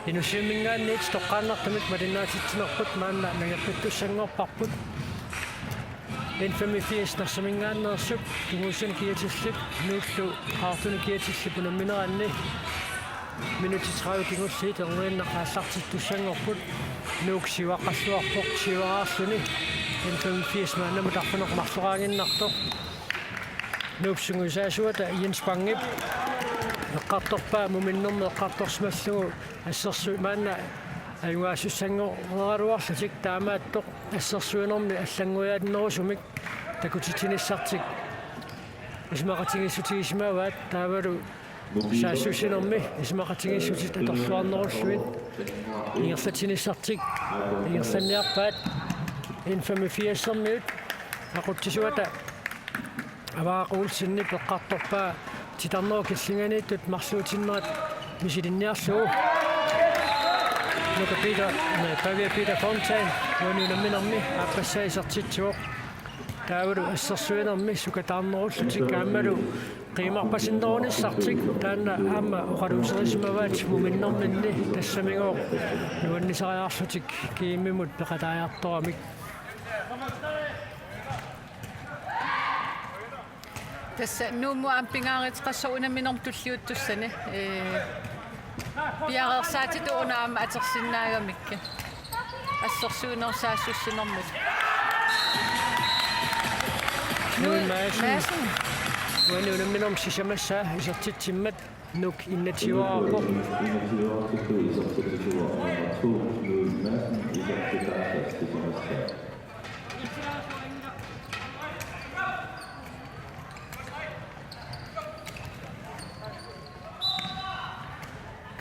Inussumingaanniit toqqaannartamik malinaatittinerput maanna nagerpittussangorparput infamy-80 narsamingaannersuk tunguussan kiatillik nuullu qaartuni kiatillip unammineraanni minuti 30 kingulliit erniinnaqaallartittussangorput nuuk siwaqalluarpoq siwaraarluni infamy-80 maannamu tarfuneqmarsoraanginnartoq nuupsungusaasuata Jens Bangip eqqartorpaa muminnermi eqqartorsmallugu assersu maanna ayuaasussangoreraluarlatik taamaattoq assersuinermi аллангуяатнерусумик такутитинissartik исмақатигиссутигисмааваат таавалу саассусинерми исмақатигиссутит аторлуарнеруллуит ингерлатинissartik ингерланниарпаат infamy-80-ермиут aquttisuata аваақуулсиннип эққарторпаа титарнеру киллинганииттут марлуутиннерат мисилинниарлугу Nuka Peter Fontaine уанунамминерми ааппассаисартитсуоқ таавалу ассерсуинерми сукатаарнеруллутик аамалу қимарпасиннеруниссартик таанна аама оқалуусерисмаваат муминнерминни тассамигоо нуаннисариарлутик кииммимут пеқатааярторамик tässä nuumu ampingaarit qassauunamminerm tulliuttussani piareersaatitu unaama atersinnaagamikka assersuunersaassussinermut Maasen уанунамминерм сисамассаа исертитсиммат нук иннативаарпо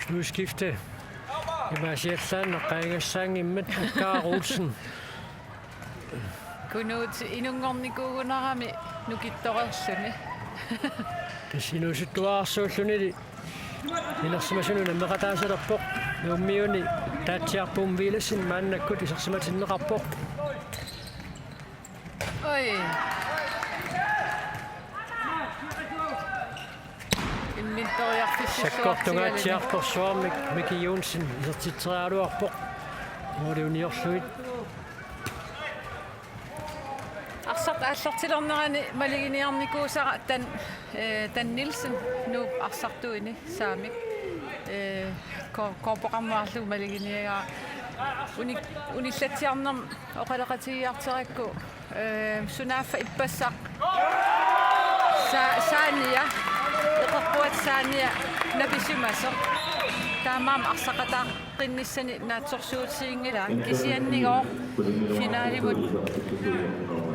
Nu skifte i Marseillan og Ringersangimmet Akar Olsen. Kunut inungornikuugunarami nukittorersuni. Tasinusuttuaarsuulluni inersimasununa meqataasalerpoq nuummiuni taatsiarpum viilassin maannakkut isersimatinneqarpoq. Oi. Sakkortungaatiartorsuarmik Miki Jonsen isertitterialuarpoq mualiuniorluit Arsaq aallartilernerani maliginiarnikuusara tan Nielsen nu arsartuini saamik korpoqammaarlu maliginiaga unillatiarnerm oqalaqatigiarterakku sunaafa ippassaq saania eqerpuat saania nabisimaso taamaam arsaqataaqqinnissani naatsorsuutsiingila kisiannigoo finaalimut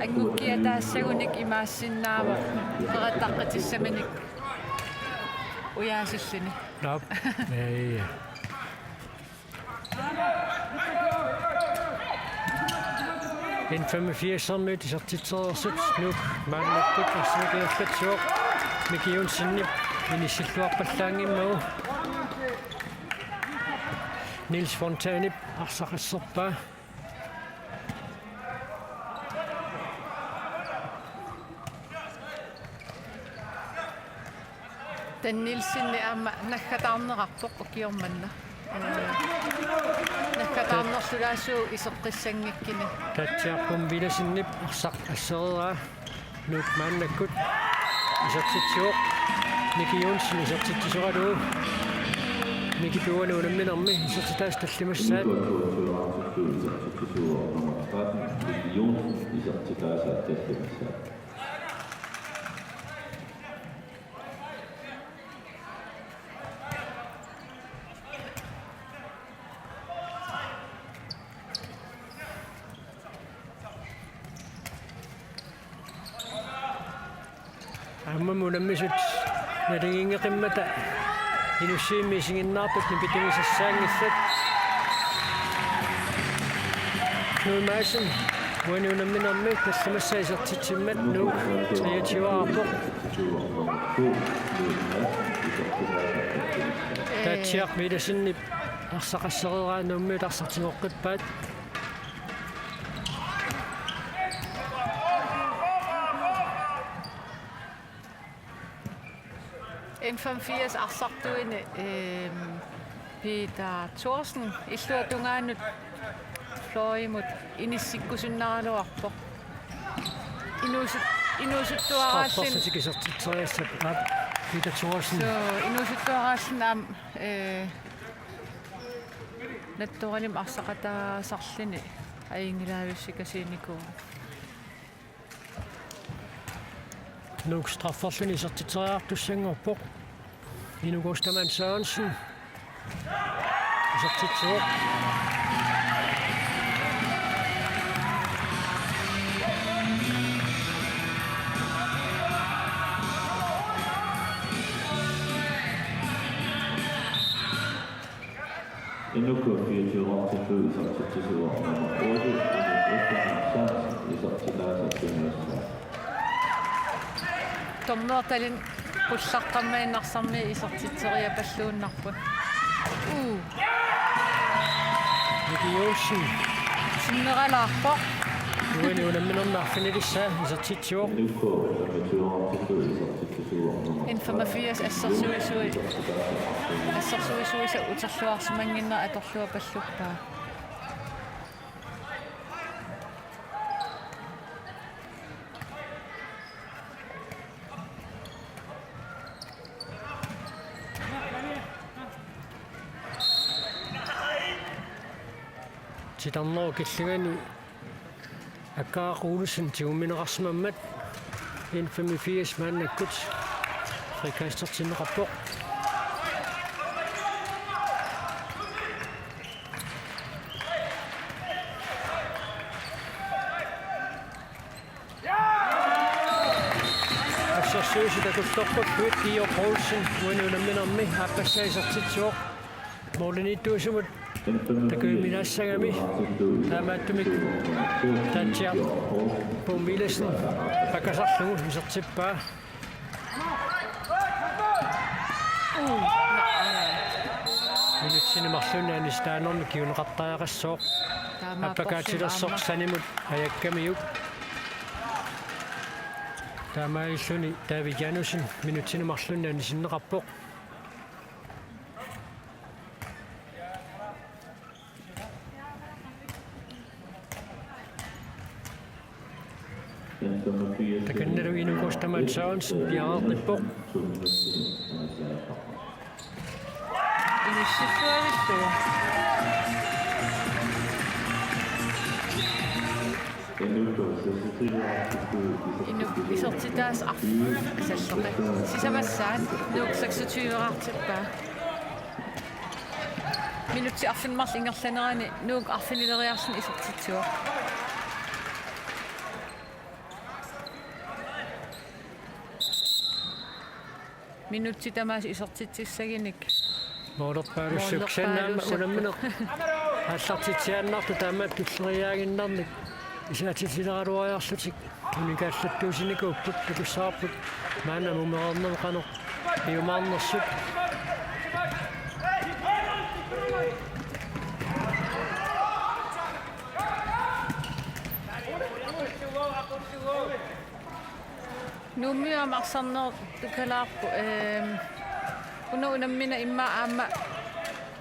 angukkia taassagunik imaassinnaamu qerattaqqatissamanik uyaasillini Nop. Ja. Infamy-80 isertitserersut nuuk maannakkut arsimikiallatsuoq Miki Jonsen inissilluarpallaangimmagu Niels Fontaine arsaqasserpaa tan Nielsen aama nakkataarnerarpoq ukiormanna nakkataarnersulaassuu iseqqissangikkini tatsiarpum vilassinnip arsaq assereraa nuuk maannakkut isertitsuoq Miki Jonsen isertittisoralugu Miki puanuunamminermi isertitaas tallimassaat аммамунаммисут налигингеқиммата инуссииммисигиннаартут нипитумисассаангиллат нуумаасин уанунамминерми талламассаисертитсиммат нуук триативаарпоқ таатсиақ миласиннип арсақассерераа нууммиут арсартингоққиппаат Infamy-80 arsartuini Peter Thorsen illuatungaanut Florimut inissikkusunnaruarpoq inusuttuaraalsin Straffossatikisartitseriassap Peter Thorsen. so inusuttuaraalsinnaam nattoralim arsaqataasarlini aingilaaviussikasiiniku Nuk strafforluni isartitseriartussangorpoq Inugostaman Sørensen isartitsuoq Inuko 24 til fød isartitsisuoq nummer 8 isartitaasattuniussua tommertalin qullaqqammainnarsarmi isortitseriapalluunnarput Miki Olsen sinneralaarpoq Nueni unamminernaarfinilissa isartitsuoq Inuko 25 til fød isartitsisuoq nummer 85 assarsuisuisa uterluarsimanginner atorluapalluppaa Titarnero killugani Akkaaquulussen tigumineqarsimammat 85 maannakkut frikaistertinneqarpoq Assarsuusi takullerput Pio Poulsen uani unamminermi aappassaisartitsuoq Morlinittuusumut Takuminassagami taamaattumik taantiaq Pumilasen pakasarlugu isartippaa Minutsinimарлunnaani staanermi kiuneqartariaqassooq appakaatilersoq sanimut ayakkamiuk taamailluni David Janussen minutsinimарлunnaani sinneqarpoq Takanneru Inugostaman Sørensen piareerippoq inissuttuarillu isortitaas sallerli sisamassaat nuuk 26-artippaa minutti arfinmarl ingerlanerani nuuk arfinileriarsin isortitsuoq minutti tamas isortittissaginik Moorlerpaalussuksannaama unammineq аллартитсианнарту таамаат киллериаагиннарник исаатитилераруариарлутик уникааллаттуусиникууппут такуссаарпут маана мумеернер канер иумаарнерсут Nummiam arsanner tukalaarpu unammina imma aamma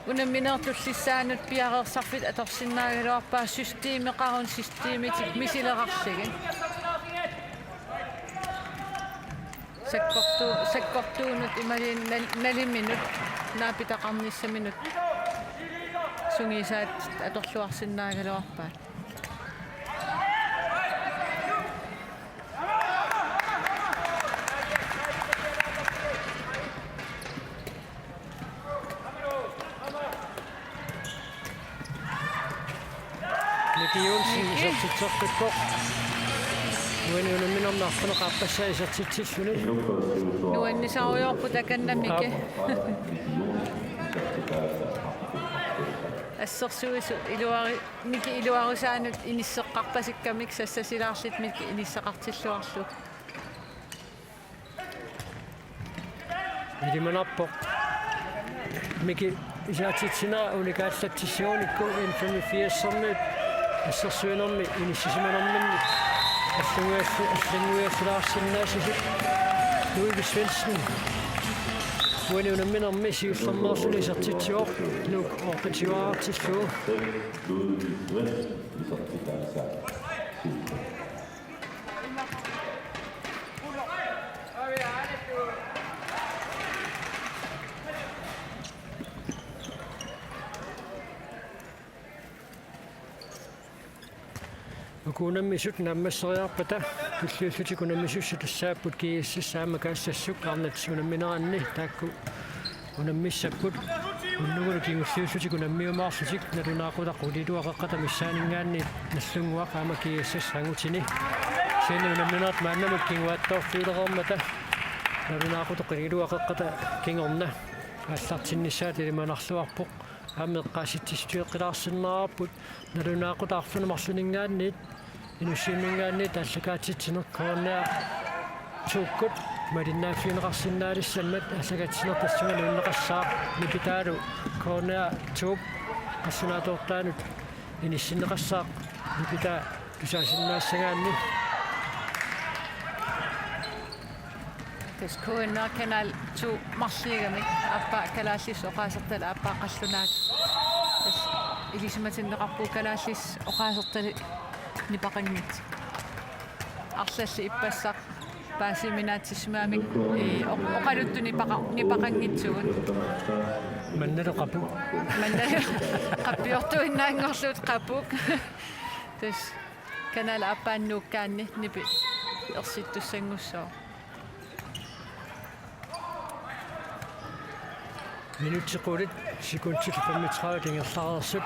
unamminertullissaanut piareersarfit atorsinnaagaluarpaa systeemeqarun systeemitik misilerarligin sakkortuunut imaliin 4 minut naapitaqarnissaminut sungisaat atorluarsinnaagaluarpaa Miki Olsen isartitsorpippoq uani unamminernaarpaneqaappassаа isartitsilluni nuannisariorpu takannamike ассерсуису илуари мики илуарусаанут инissеққарпасиккамик сассасилаарлит мики инissеқартиллуарлу илиманарпоқ мики исаатитсинаа уникааллатсиссууникку 85-сэрнут ассерсуинерми иниссисиманерминни аллангуиассилаарсиннаасисут Louis Svendsen uani unamminarmi siullernerluni sertitsuor nuk orqitiuarartillugu Ludvig West isartitaasa. Kunammisut nammasseriarpata tulluulluti kunammissussu tassaaput kiississaama kaassassuq arnatsuunamminaanni taakku unammissapput unnugulu kingulluulluti kunammiumaarlutik nalunaaqulaqquliluaqaqqata missaaningaanni nallunguaq aama kiissassaangutini siini unamminaat maannamut kinguattorfiilerormata nalunaaqutaqqiluaqaqqata kingorna аллартиннissaat илиманарлуарпоq аамеққааситтистуеққилаарсиннаараппут налунаақутаарфунамарлунингаанниит инуссиимингаанниит аллагаатитсинер коорнеа тууккут малиннааффиунеқарсинаалиссаммат аллагаатсинер тассунга нууннеқассаа никитаалу коорнеа тууп qassунааторtaanut иниссиннеқассаа никита тусаасиннаассагаанни Tes kuinna kenal tu marligamik appa kalaallis oqaasertala appa qallunaat tes ilisimatinneqarpu kalaallis oqaasertali nipaqanngit arlalli ippassaq paasiminaatissmaamik oqaluttu nipaqanngitsugut манналеқапу mannalu qappiortuinnaangorluut qapuk tes kenal appaannuukkaanni nipi ersittussangussoo минутсеқулит секундсил 35 тингерлаарерсут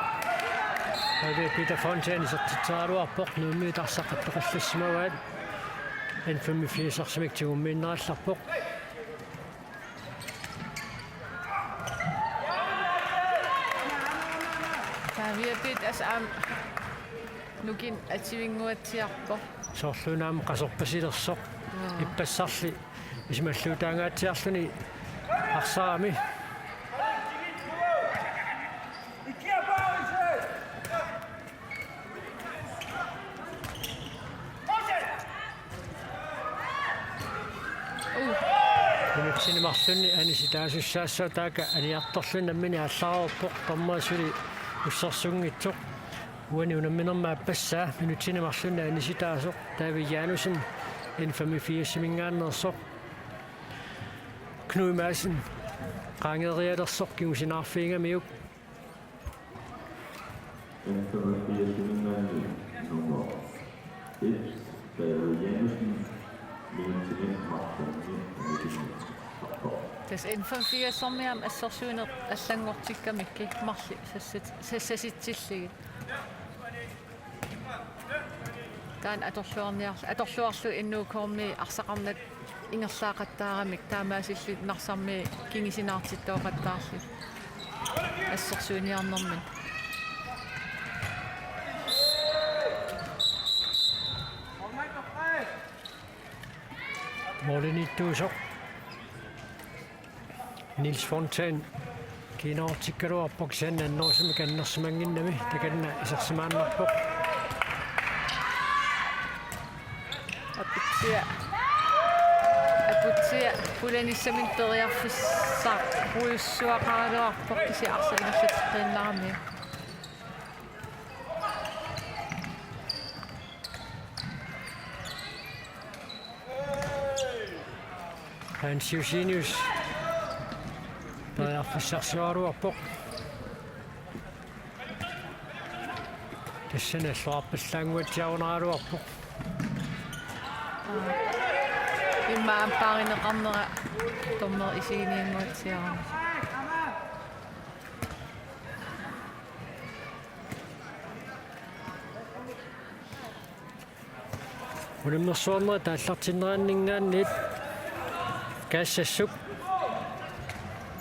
аве Peter Fontaine сертитсааруарпоқ нуумиитарсаққаттоқаллассимаваат эн 85-арсимик тигуммииннералларпоқ тавиапит асаам нукин ативингуатсиарпо соорлунаама қасорпасилерсоқ иппассарли исмаллуутаангаатсиарлуни арсаами синемарлунни аниситаасуссаассаа таaka аниарторлун наммини аллаарорпоқ таммаасули уссарсунгитсоқ уани унамминермаа пассаа минутсинемарлунни аниситаасоқ таавиянусин инфамифиассимингааннерсоқ Knud Madsen qaangeerialersoq kingusinaarfiingammiuk Infamifiersimmingaanni nummer 1 David Janussen tes infanfiassormiam assersuuner allangortikkamikki marli sassasitsilligit taan atorluarlu innuukoormi arsaqarnat ingerlaaqattaaramik taamaasillit narsarmi kingisinaartittooqattaarli assersuuniarnermin Molinittuusoq Niels Fontaine kiinaortikkaluarpoq saannannorsami kannersimanginnami takanna isarsimaannarpoq aputsia pulanissaminteriarfissaa ruissuaqaaluarpoq kisi arsaingerlatteqqinnarami Hans Eugenius таярфиссарсуалуарпоқ тассаналлуарпаллаангуатсиарунералуарпоқ иммаам пааринеқарнера томмер исигиниангуатсиарама улимнерсуарнера тааллартиннерааннингаанниит каассассук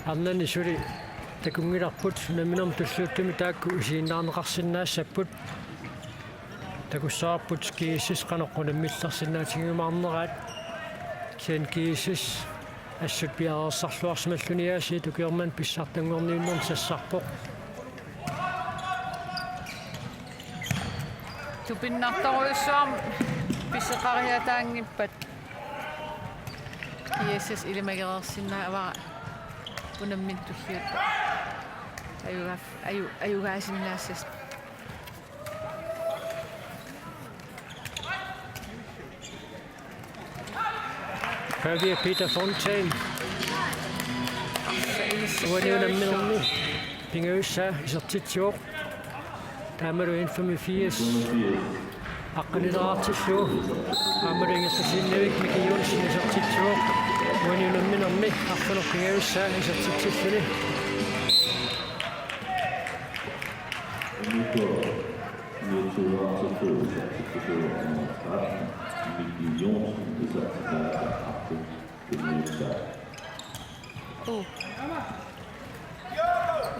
арнани сули такунгиларпут наминерм туллууттуми таакку исииннаарнеқарсинаассаппут такуссаарпут кииссис канеққунаммиллерсинаатигимаарнераат кен кииссис ассут пиареерсарлуарсималлуниааси тукиорман писсартангорниуннерм сассарпоқ тупиннарторуйссуарм писсеқариатаангиппат кииссис илимагерерсинаавара unammin tulliut ayugaasinaassas Javier Peter Fontaine. Unammin Pingøsa isartitsjuuq taamalu infamy 80 aqqanileraartillu aamaluingertasinnavik Miki Jonsen isartitsjuuq unamminermi arfaner Pingøsa isartitsilluni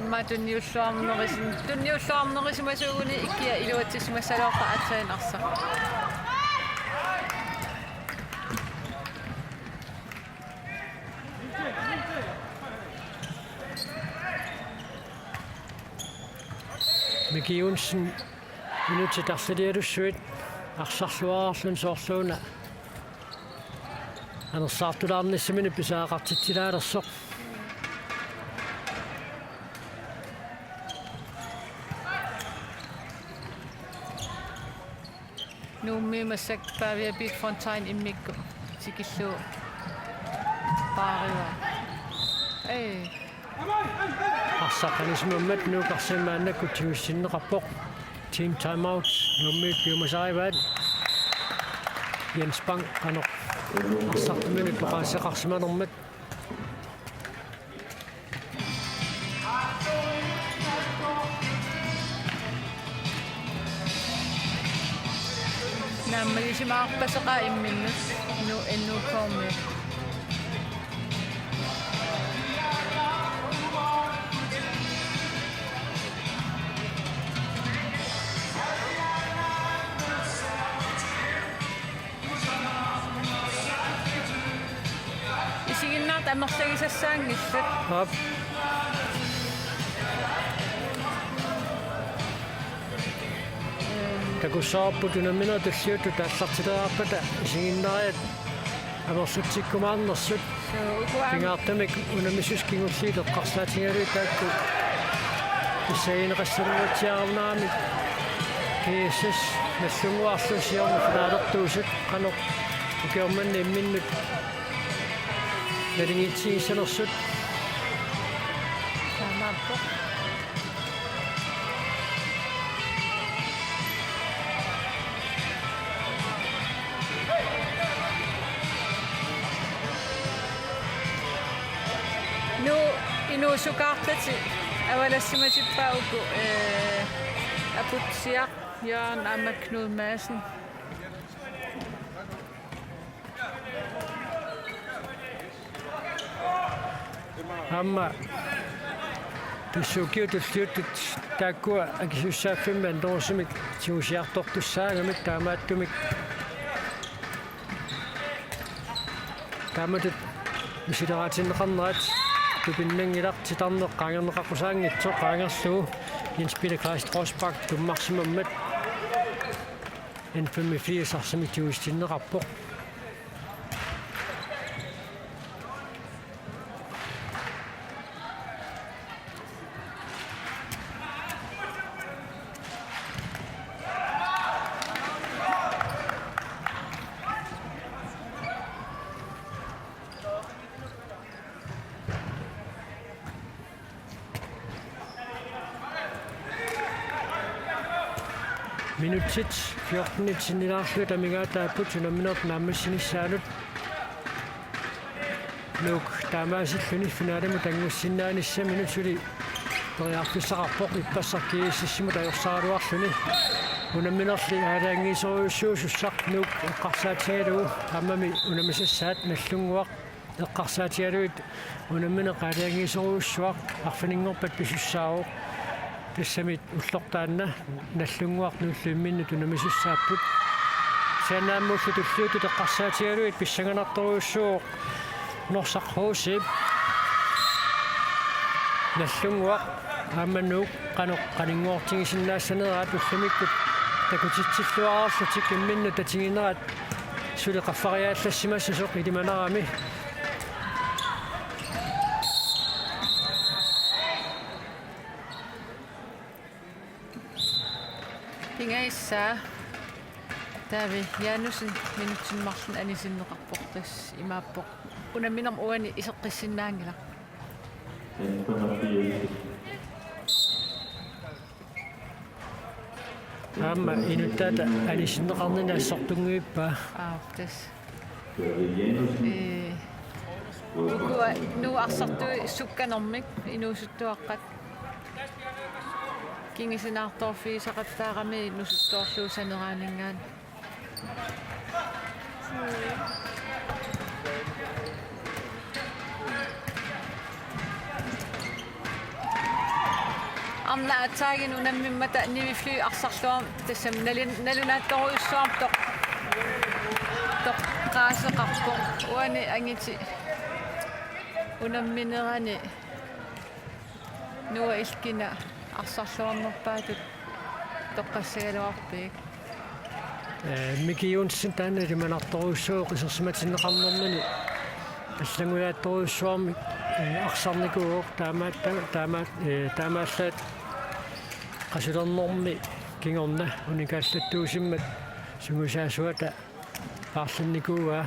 ma tunniulluarnerisimasuguni ikkia iluatissumassaloorpa'atsainarsa Miki Jonsen minutitarlalialussuit арсарлуаарарлун соорлууна анерсаартулаарниссамини писаақартитсилаалерсоқ nuummiimassak Javier Peter Fontaine immikku tikilluu paariva арсаққанисмаммат нуукарсимааннакку тигуссиннеқарпоқ team timeout nuummiit piumasarivaat Jens Bang qanoq арсартумини пеқаасеқарсиманермат naammalisimaarpaseqa imminnut ennuukormi isiginnaart amerlagisassaangillat ап такусаарпут унаммина таллиуту тааллартилераарпата исигиннариат амерлутсиккумаарнерсут пингаартамик унамисус кингуллиилеққарсаатингалуи таакку исаинеқассалуатсиаарнаами кеэсэс наллунгуарлусиорна финаалертуусут қанеқ укиорманни имминнут налингитсигиссанерсут таамааппо nu inuusukaartati avalassimatippaauku aputsiaq Jørgen Amma Knud Madsen Amma тиссукиутуллиуттут тааккуа акисуссааффимман тоорсимик тиусиарторtussaagamik таамааттумик тааматут мисилераатиннеқарнерат тупиннангилартитарнеқ qaangerneqaqqusaangitsoq qaangerluu Jens Peter Kleist-Rosbach tummarsimammat infamy 80 arsimik tiustinneqarpoq Minutit 14 sinnilaarlut amigaataaput unamminert naammassinissaalut nuuk taamaasilluni finaalami tangussinnaaanissa minutuli periarfissaqarpoq ippassarkiississimu tajorsaruarluni unamminerli aalaangiisoruussuusussaq nuuk eqqarsaatigalugu ammami unamisassaat nallunguaq eqqarsaatigaluit unammineq aalaangiisoruussuaq arfaninngerpat pisussaaruq тиссамит уллортаанна наллунгуарнууллуимминну тунамисуссааппут саанааммуллу туллууту теққарсаатигалуит писсаганарторуссуу норсақхуусип наллунгуақ ааманнуук қаноқ қалингуортигисиннаассанераат улламиккут такутитсиллуараарлутик имминну татигинерат сулеқарфариааллассимассасоқ илиманарами Kingaissaa taavi Janusen minutsimmarlun anisinneqarpoq tass imaappoq unamminam uani iseqqissinnaangila. 85. Amma inuttaata anisinneqarnina assortunguippaa. Tass. Janusen. Ukua nu arsartui sukkanermik inuusuttuaqqat. Kingisinaartorfiisaqattaarami nusuttoorluusaneraanингаан. Amna ataagin unammimmata nimifly arsarluam tassam nalunaattoruissuam toq qaaseqarpoq uani angiti unamminerani nuwa ilkina arsarluammerpaatut toqqassagaluarpiik Miki Jonsen taanali manartoruissuuq isersimatinneqarnermani аллагулаатторуйссуарми арсарникууоқ таамааллаат qasулернэрми кингорна уникааллаттуусиммат сугусаасуата аарлинникууа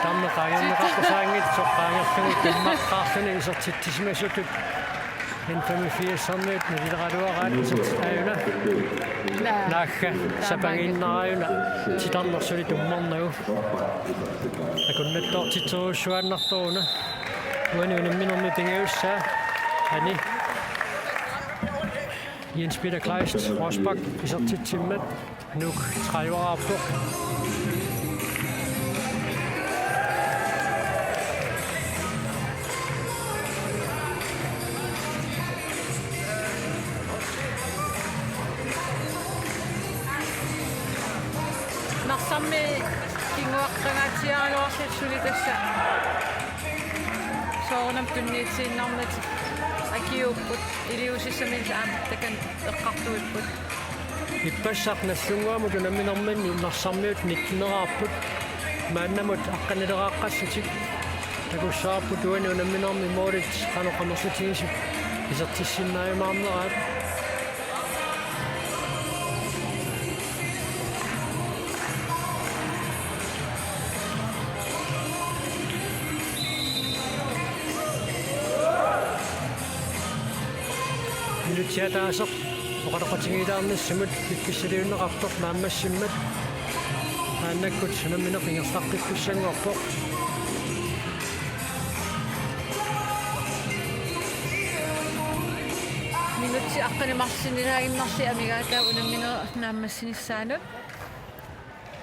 тамма qaajarneqarpasaangit soqqaangerlugu таммаққаарлуни исертитсимасутут en 85-sarniit nileraluaraat isertitaayuna naakka sapanginnaraayuna titarnersuli tummarnagu akunnattoorsitseruussuaannartoruna uani unamminermi pingiussaa ani Jens Peter Kleist Rosbach isertitsimmat nuk 30-araappoq Narsammi kinguaqqangaatiaraluarlut suli tassa soornam tunniitsiinnarnat akiupput iliusissamil aam takan eqqartuipput иппассаарнассунгуамут унамминерманни нарсармиут никнерааппут мааннамут аққанилерааққассутик такуссаарпут уани унамминерми моорит қаноқамерлутигисуп исертиссиннааймаарнераат Teaterasaq oqaloqatigilаарnissamut pikkiссалиуннеқартор нааммассиммат ааннаккут сунамминеқ ингерлаққиккуссангорпоқ минутси аққанимарсинилаагиннарли амигаатаа унамминеқ нааммассиниссаанут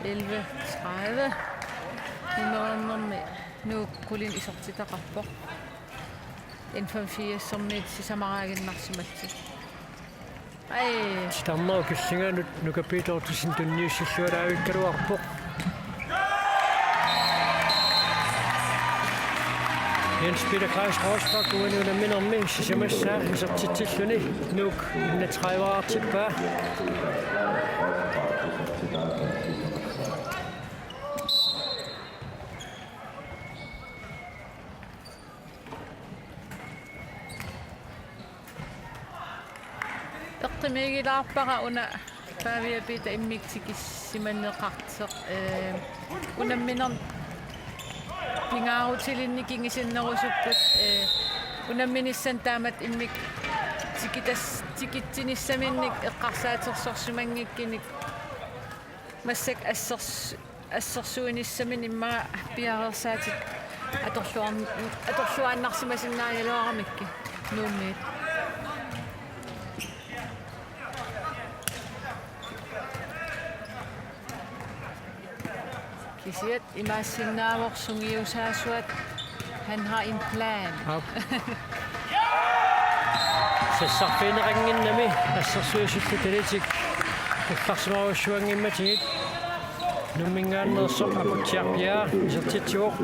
11:30 нумернэрми нууккулин исортитақарпоқ N54-сэрмит сисамараагиннарсиматси Stammer killingannut nukapitoortusin tunniussилluалаавиккалуарпоq Jens Peter Kleist Rosbach uani unamminermi sisamassaa isertitsilluni nuuk 30-araartippaa Eqqimigilaarpaqa una paaviapita immiktikissimanneqarteq unamminer pingaarutilinni kingisinnerusupput unamminissan taamat immik tikittinissaminnik eqqarsaatersorsumanngikkinik massak assersuinissamin immaa piarersaatit atorluaannarsimasinnaajaluaramikki nuummiit kisiat imaassinnaavorsungiusaasuat han har en plan. Sassarfiineqanginnami assersuisullutalitik uqqarsimaruussuangimmatigit nummingaannersoq aputiarpiaa isertitsuoq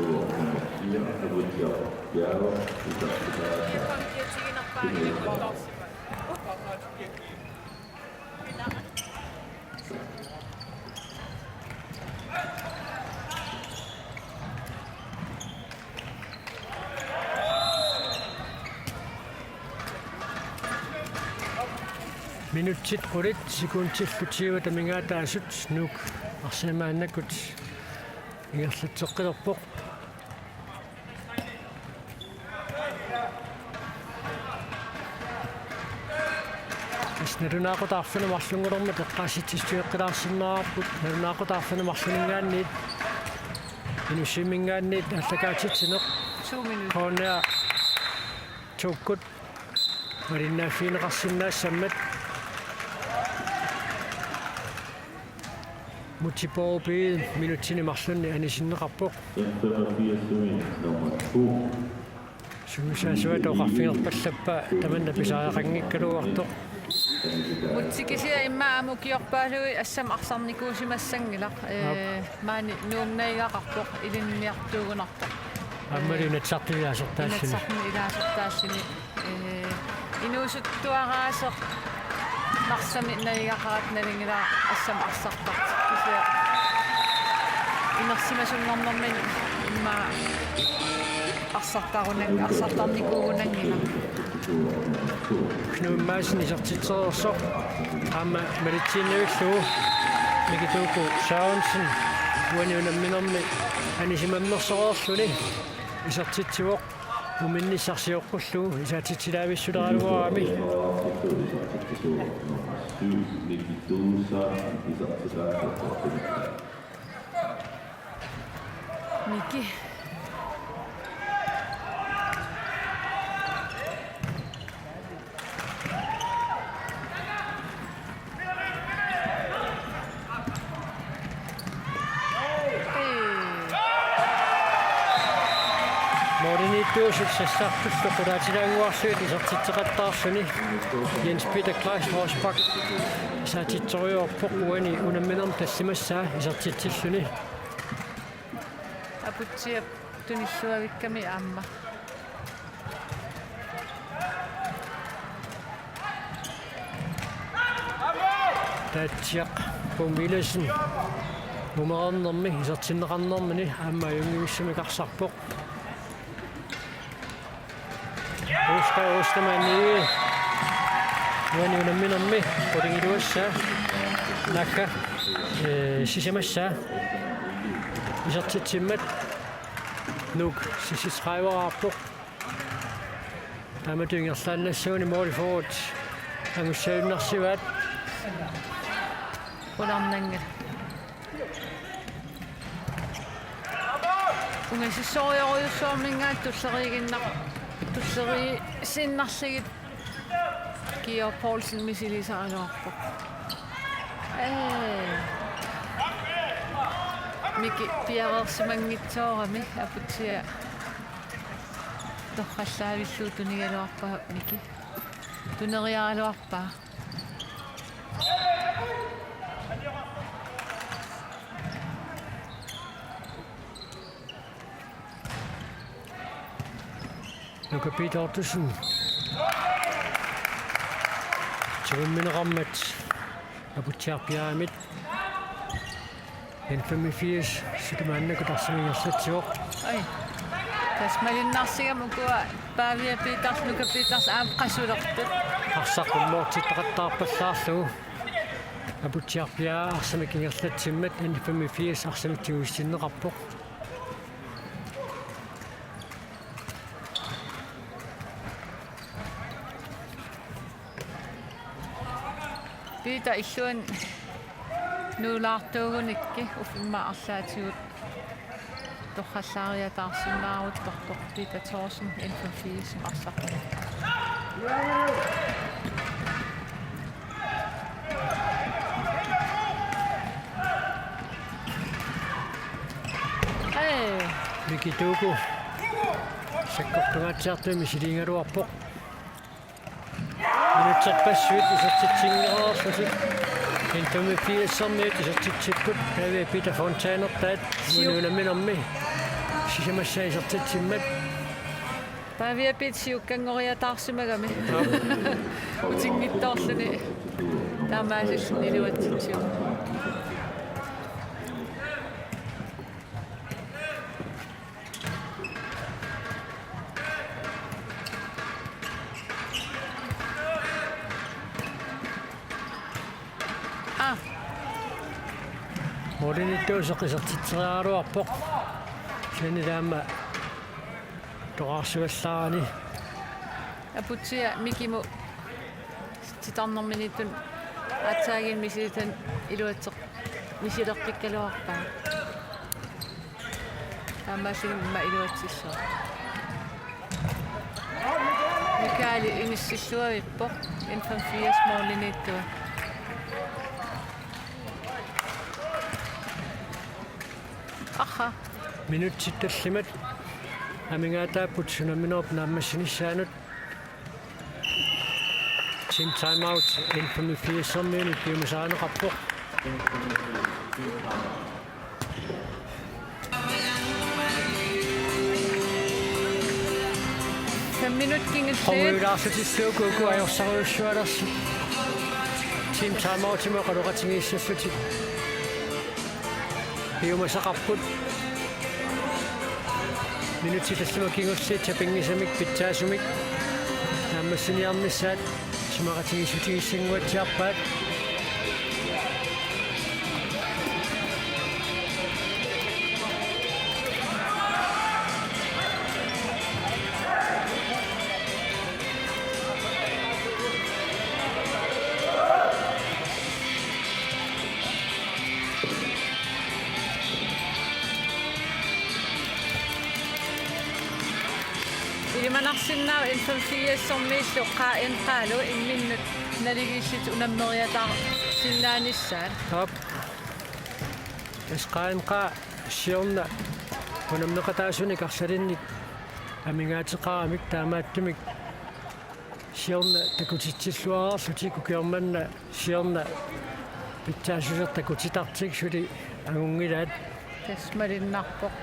Minutsit qulit sekuntilluutiuva tamingaataasut nuuk arsinamaannakut ingerlatseqqilerpoq Narunaaqutaarfana marlungulorma teqqaasitsistuiqqilaarsinnaarput narunaaqutaarfana marluningaanniit inussimmingaanniit allakaatitsineq 2 minutter. koonea tuukkut malinnaaffiineqarsinnaassammat mutipoopiil minutsini marlunni anisinneqarpoq 85 nummer 2. suusaasuat oqarfinerpallappa tamanna pisaaqanngikkaluartoq Mutsikisia imma amukiorpaalui assam arsarnikuusimassangilaq maani nuumnaigaaqarpoq ilinniartuugunartoq аммалинатсартилиасертаассини inatsarni ilaasortaassini inuusuttuaraasoq narsami naigaqarat nalingila assam arsartart kisia inersimasunngornermin imma arsartarnikuugunangila кнуммаасни сертитсерерсоқ аама малитсииннавиллугу микитууку саунсен уаниунамминерми анисимаммерсореерлүни исертитсивоқ уминниссарсиоққуллугу исаатитсилаависсулералуарами 7 Nikitusa isartisaaqortorput Miki моринитуусут сассартуллу qulaatilaanguarsuit isертитсеқаттаарсуни Jens Peter Kleis Rosbach исаатитсориуарпоқ уани унамминерм таллимассаа исертитсиллуни aputsiap tunissuavikkami aamma таатсиақ пумиласен нумерернерми исертиннеқарнермини аама юнгивиссами қарсарпоқ устамани уаниунамминерми qulingилуассаа накка сисимассаа исертитсиммат нук сисисрайвараарпоқ таматунгерлааннассууни моли форвард ангуссауннарсиваат pularnanga ungasissorioruyussuarmingaat tulleriiginnar tulleri sinnarligit Georg Poulsen misilisaaluarpoq miki piarersimangitsoorami aputsia torqallaavillu tunigaluarpa miki tuneriaaluarpa Nuka Peter Ottosen Tumminerammat aputiarpiaamit 85 sutamannakutarsimingerlatsiuq ai tasmalinnarsigamukua Pavia Peters Nuka Peters aam qasulertut арсаққуммоортиттақаттаарпаллаарлугу апутиарпиаа арсамикингерлатсиммат 85 арсамиттигуиссиннеқарпоқ Peter illuan nuulaartuugunikki ufimma arlaatigut torqallaariataarsinnaaruut tortoq Peter Thorsen 85 arsaq Mikituku sakkortungatsiartuimi silingaluarpoq minutsarpassuit isartitsingereerlusi 85 isartitsipput tavi Peter Fontainertaat unuunamminermi sisamassaa isartitsimmat Pavia Petsiukkangoriataarsimagami utinngittoorluni taamaasillu iluatsitsiu Morinittuusoqisartiteriaaruarpoq sanilaama toqarsuallaarani Aputsia mikimu titarnerminittun aatsaagin misitan iluatseq misilerpikkaluarpaa. Taamaasin ma iluatsissua. Mikaali inissilluavippoq infan 4 morlinittua. Aha. Minutsittallimat амингаатааппут сунаминерп нааммассинissaanут team time out infamy 4 minut piumasaaneqarpoq minut kingelleet qomulaarsutilluuku ajorsaruussualersi team time out imeqaluqatingiissassuti piumasaqarput minutsitalluma kingulliit tapingisamik pitsaasumik naammassiniarnissaat sumaqatigissutigissingуатсиарпаат Imanarsinnaa infam 4 qaa'inqaalu imminnut naligiissit unammeriataa sinnaanissaan Top. Esqaanqa siorna unamneqataasunik arsalinnik amingaatiqaramik taamaattumik siorna takutitsilluararluti kukiormanna siorna pitsaasusertakutitartik suli agungilaat tasmalinnarpoq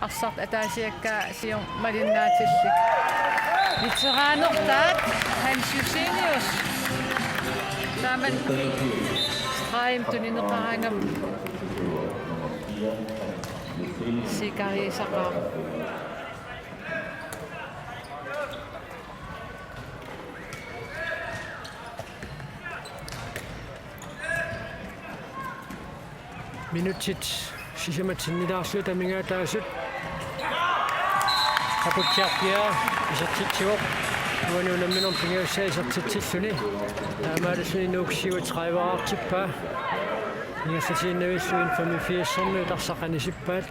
Arsart ataasiakkaa sior malinnaatiillik Veteranertaat Hans Jusenius taaman straimtunineqarangam sikariisaqaa minutit sisamatsinnilaarsuut amingaataasut апутсиарпиа исертитсуоқ уанунамминер пингиуссаа исертитсиллуни таамаалуссуни нууксиуа траиваартиппаа ингерлатииннавиллуин фами 80 тарсақанисиппаат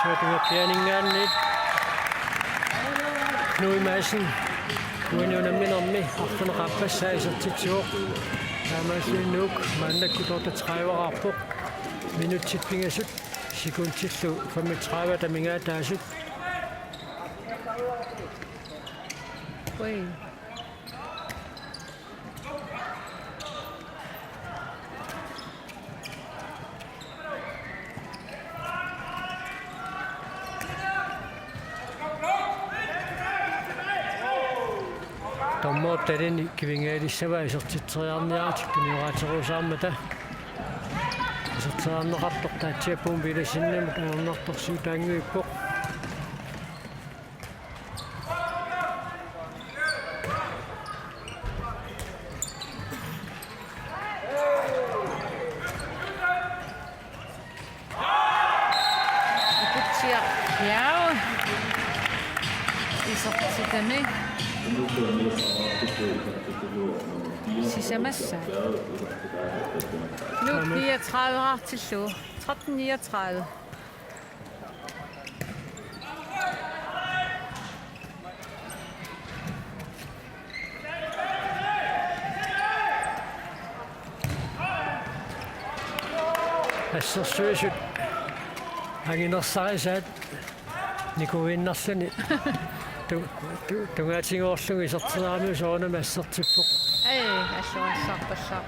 сотунгаппианингааннит нуимаасин уинунамминерми артунеқарпассаа исертитсуоқ таамааллуиннуук мааннаккуторта 30-арпоқ минутсиппингасут секундтиллу 35 тамингаатаасут ой Tommootterin kivingeelissava isertiteriarniaratik tunioraateruusaarmata iserteriarneqartoq taatsiappuum pilassinnamut angornartorsiu taanguippoq aputsia piao isertitami sisamassa nu 39-artillu 13:39 ассерсуисут агинерсарисаат никуиннарлани tungaatigoorlugu iserteraamiu soonama assertippoq аллуассаарпассаа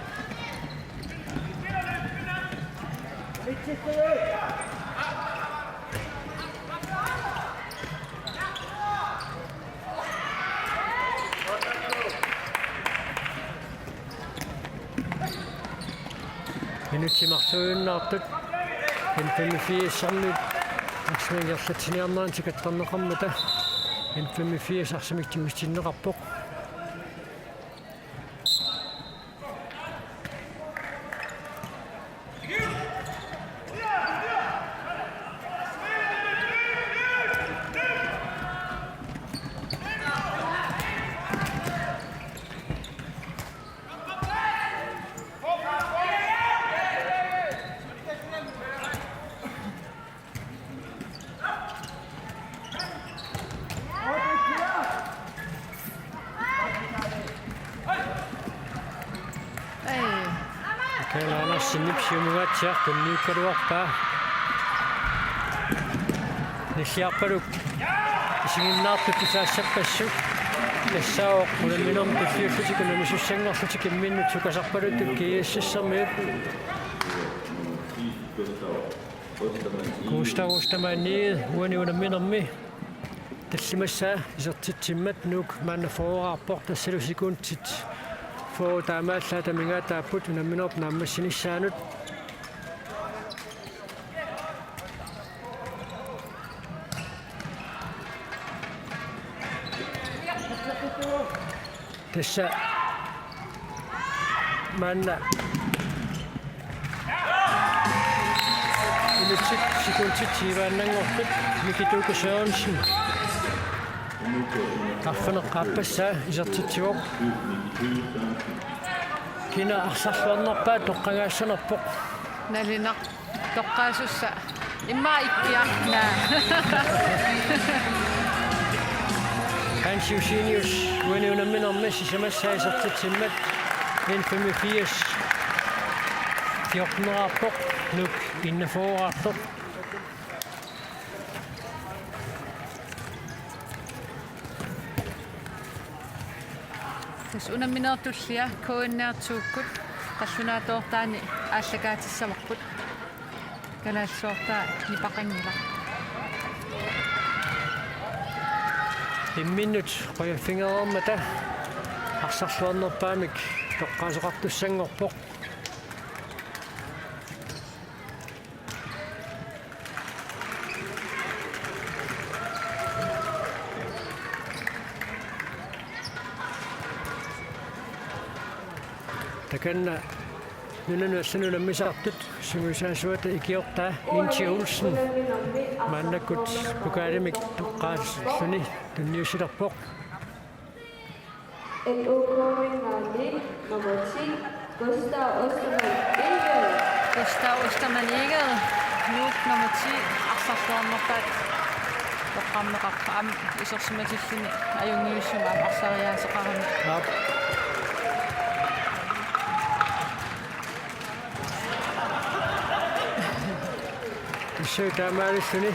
minutsimartuunnaartut 55 sornut Aksmen jarlatsiniarnaan tikattarneqarmata N85 arsamiktiuistinneqarpoq Kailangan sinipsiumugatsiaq tunniukkaluarpaa nissiarpaluk isinginnaartut isaassappassuk тассаоқ муламинерм туллиуллутик намисуссангерлутик имминнут сукасарпалуттут кииассассармиут куустагустамаанниги уани уламминерми таллимассаа исертитсиммат нук маанна фоораарпор тассалусикуунтит фоо таамааллаа тамингаатааппут унамминерп нааммассиниссаанут тасса маанна илутсит сикунтит сивааннангорпут микитууку сеонсин тарфанеққааппассаа исертитсивоқ кина арсарлуарнерпаа тоққагаассанерпоқ налинақ тоққаасусса иммаа иккиарнаа Hansjusinius uani unamminermi sisamassaaisartitsimmat N85 14-nerarpoq nuk innafoorartoq тас унамминертуллиа коинниартуугкут қаллунаатоортаани ааллагаатиссаварпут галаалсуортаа нипақангила имминнут qoyaffingerermata арсарлуарнерпаамик тоққаасоқартуссангорпоқ таканна нунануассануламмисаартут симусаасуата икиортаа инчи улсен маннаккут пукаалимик тоққаассуни tunniusilerpoq En outgoing lid nummer 10, Gustav Ostermann Egel. Gustav Ostermann Egel nuuk nummer 10 арсарлуарнерпаат тоққаммеқарпаам исерсиматиллини аюнгиуссумаам арсариаасеқарами тиссуу таамааллуни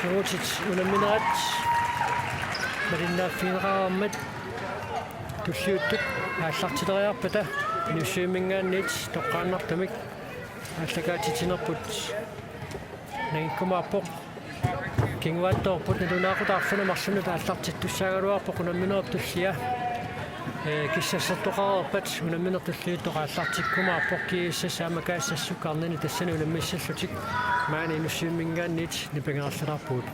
Ротит унамминерат мариннааффинераармат туллиуттут ааллартилериарпата нуссуимингааннит тоққааннартамик ааллагаатитинерпут нагиккумааппоқ кингуатторпут налунаақутаарфуна марсунут ааллартиттуссаагалуарпоқ унамминерап туллиа киссассартоқарерпат унамминертуллииттоқааллартиккумааппоқ кииссасаамакаассассукаарнани тассани унаммиссаллутик маани нуссуимингааннит нипангерарларпуут